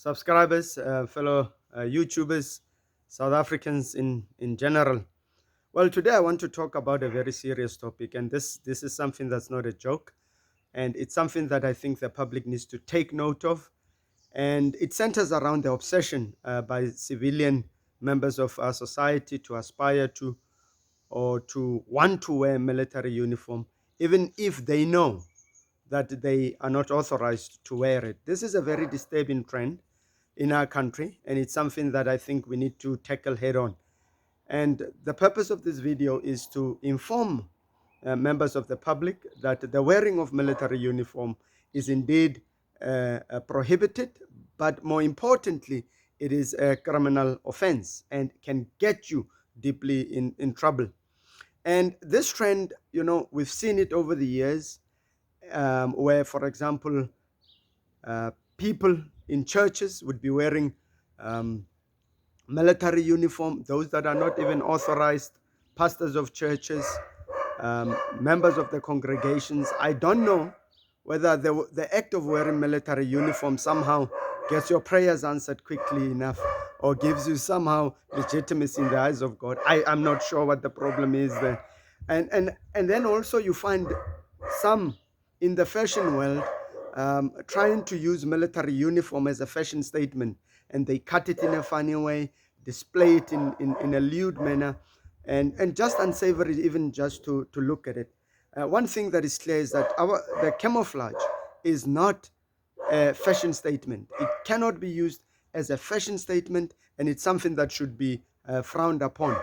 subscribers, fellow YouTubers, South Africans in general. Well, today I want to talk about a very serious topic, and this is something that's not a joke, and it's something that I think the public needs to take note of, and it centers around the obsession by civilian members of our society to aspire to or to want to wear military uniform, even if they know that they are not authorized to wear it. This is a very disturbing trend in our country, and it's something that I think we need to tackle head on. And the purpose of this video is to inform members of the public that the wearing of military uniform is indeed prohibited, but more importantly, it is a criminal offense and can get you deeply in trouble. And this trend, we've seen it over the years, where, for example, people in churches would be wearing military uniform, those that are not even authorized, pastors of churches, members of the congregations. I don't know whether the act of wearing military uniform somehow gets your prayers answered quickly enough or gives you somehow legitimacy in the eyes of God. I'm not sure what the problem is there. And then also you find some in the fashion world trying to use military uniform as a fashion statement, and they cut it in a funny way, display it in a lewd manner, and just unsavory even just to look at it. One thing that is clear is that the camouflage is not a fashion statement. It cannot be used as a fashion statement, and it's something that should be frowned upon.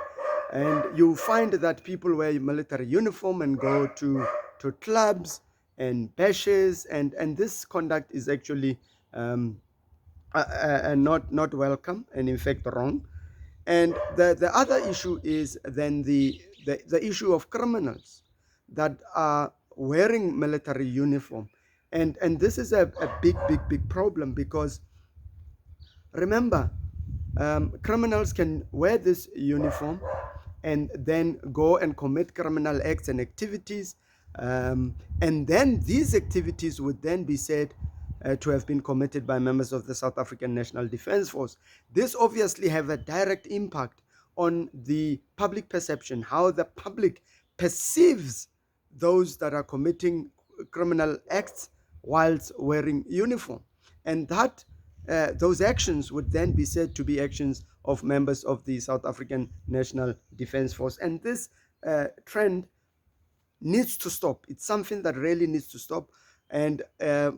And you find that people wear military uniform and go to clubs and bashes, and this conduct is actually not welcome, and in fact wrong. And the other issue is then the issue of criminals that are wearing military uniform. And this is a big problem, because remember, criminals can wear this uniform and then go and commit criminal acts and activities. And then these activities would then be said to have been committed by members of the South African National Defence Force. This obviously have a direct impact on the public perception, how the public perceives those that are committing criminal acts whilst wearing uniform. And that those actions would then be said to be actions of members of the South African National Defence Force. And this trend needs to stop. It's something that really needs to stop, and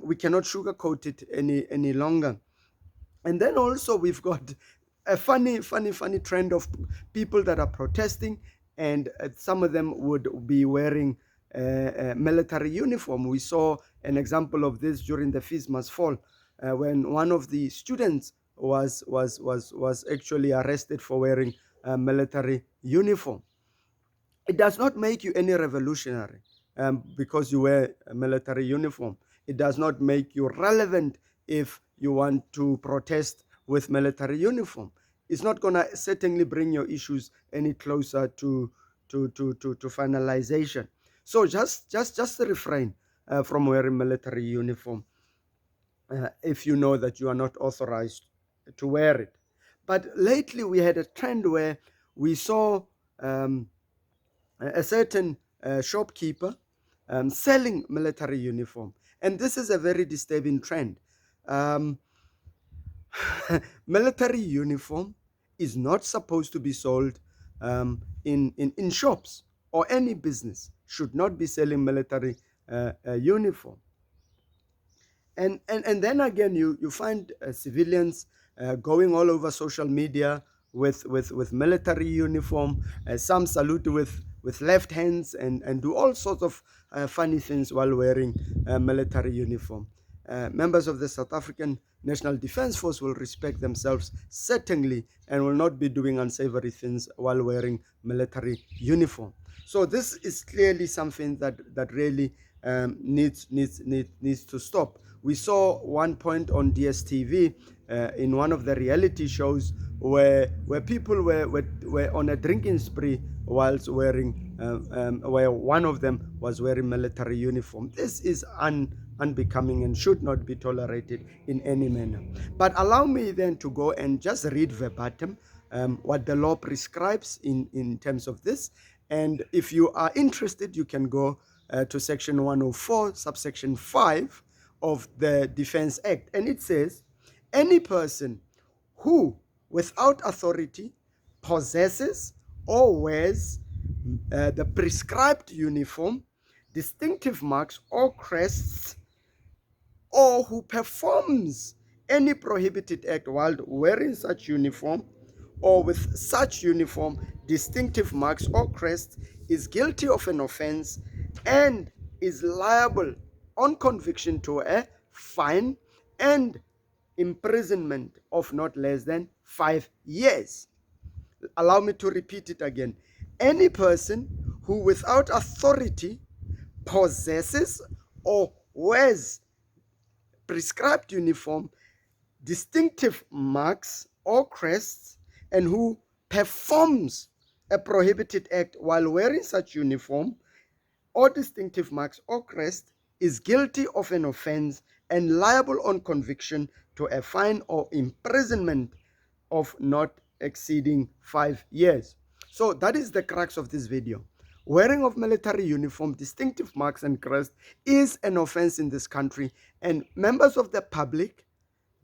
we cannot sugarcoat it any longer. And then also we've got a funny trend of people that are protesting, and some of them would be wearing military uniform. We saw an example of this during the Fees Must Fall, when one of the students was actually arrested for wearing a military uniform. It does not make you any revolutionary because you wear a military uniform. It does not make you relevant if you want to protest with military uniform. It's not going to certainly bring your issues any closer to finalization. So just refrain from wearing military uniform if you know that you are not authorized to wear it. But lately we had a trend where we saw a certain shopkeeper selling military uniform. And this is a very disturbing trend. Military uniform is not supposed to be sold in shops, or any business should not be selling military uniform. And then again, you find civilians going all over social media with military uniform. Some salute with left hands and do all sorts of funny things while wearing military uniform. Members of the South African National Defence Force will respect themselves, certainly, and will not be doing unsavory things while wearing military uniform. So this is clearly something that really needs to stop. We saw one point on DSTV in one of the reality shows where people were on a drinking spree whilst wearing, where one of them was wearing military uniform. This is unbecoming, and should not be tolerated in any manner. But allow me then to go and just read verbatim what the law prescribes in terms of this. And if you are interested, you can go to section 104, subsection 5 of the Defense Act. And it says, any person who, without authority, possesses or wears the prescribed uniform, distinctive marks or crests, or who performs any prohibited act while wearing such uniform or with such uniform, distinctive marks or crests, is guilty of an offense and is liable on conviction to a fine and imprisonment of not less than 5 years. Allow me to repeat it again. Any person who without authority possesses or wears prescribed uniform, distinctive marks or crests, and who performs a prohibited act while wearing such uniform or distinctive marks or crest is guilty of an offense and liable on conviction to a fine or imprisonment of not exceeding 5 years. So that is the crux of this video. Wearing of military uniform, distinctive marks and crest is an offense in this country, and members of the public,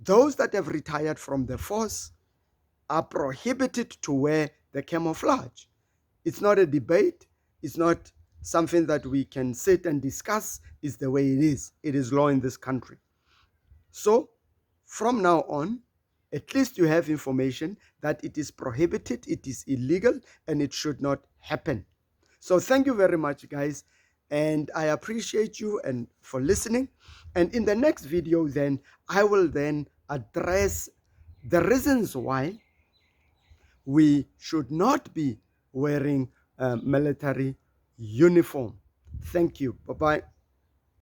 those that have retired from the force, are prohibited to wear the camouflage. It's not a debate. It's not something that we can sit and discuss. It's the way it is. It is law in this country. So from now on, at least you have information that it is prohibited, it is illegal, and it should not happen. So thank you very much, guys, and I appreciate you and for listening. And in the next video, then I will then address the reasons why we should not be wearing military uniform. Thank you. Bye-bye.